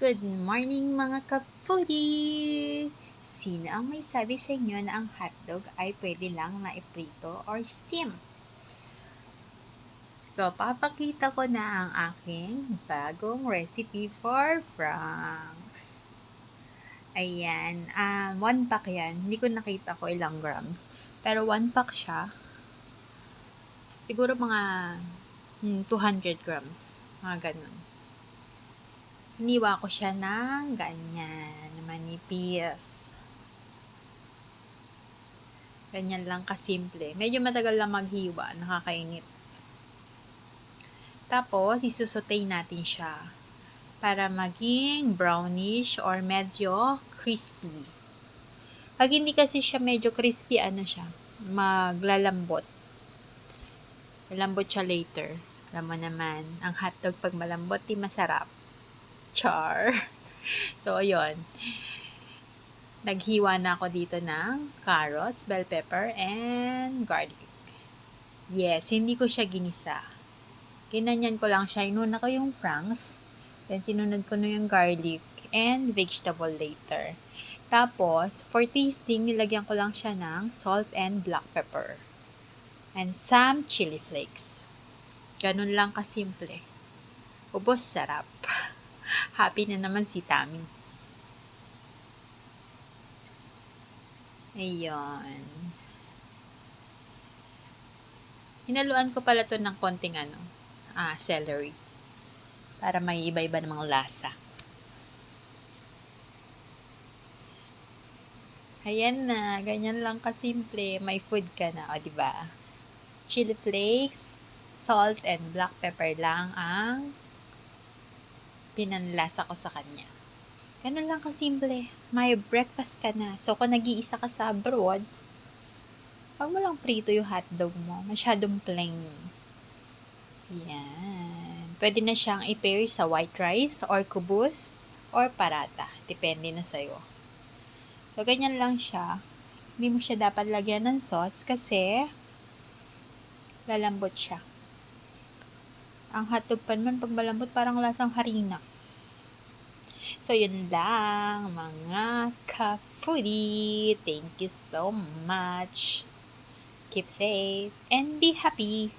Good morning mga ka-foodie! Sino ang may sabi sa inyo na ang hotdog ay pwede lang na iprito or steam? So, papakita ko na ang aking bagong recipe for Franks. Ayan, 1 pack yan. Hindi ko nakita ko ilang grams. Pero 1 pack siya. Siguro mga 200 grams. Mga ganun. Hiniwa ko siya ng ganyan, manipis. Ganyan lang kasimple. Medyo matagal lang maghiwa, nakakainit. Tapos, isusutay natin siya para maging brownish or medyo crispy. Pag hindi kasi siya medyo crispy, maglalambot. Lalambot siya later. Alam mo naman, ang hotdog pag malambot, di masarap. Char! So, ayun. Naghiwa na ako dito ng carrots, bell pepper, and garlic. Yes, hindi ko siya ginisa. Ginanyan ko lang siya. Inuna ko yung Franks. Then, sinunod ko na yung garlic and vegetable later. Tapos, for tasting, nilagyan ko lang siya ng salt and black pepper. And some chili flakes. Ganun lang kasimple. Ubos, sarap. Happy na naman si Tami. Ayun. Hinaluan ko pala to ng konting celery. Para may iba-iba namang lasa. Ayan na, ganyan lang kasimple. May food ka na, o diba? Chili flakes, salt, and black pepper lang ang pinanlasa ko sa kanya. Ganun lang kasimple. May breakfast ka na. So, kung nag-iisa ka sa abroad, huwag mo lang prito yung hotdog mo. Masyadong plain. Yan. Pwede na siyang i-pair sa white rice or kubus or parata. Depende na sa'yo. So, ganyan lang siya. Hindi mo siya dapat lagyan ng sauce kasi lalambot siya. Ang hotdog pa naman pag malambot parang lasang harina. So, yun lang mga ka-foodie. Thank you so much. Keep safe and be happy.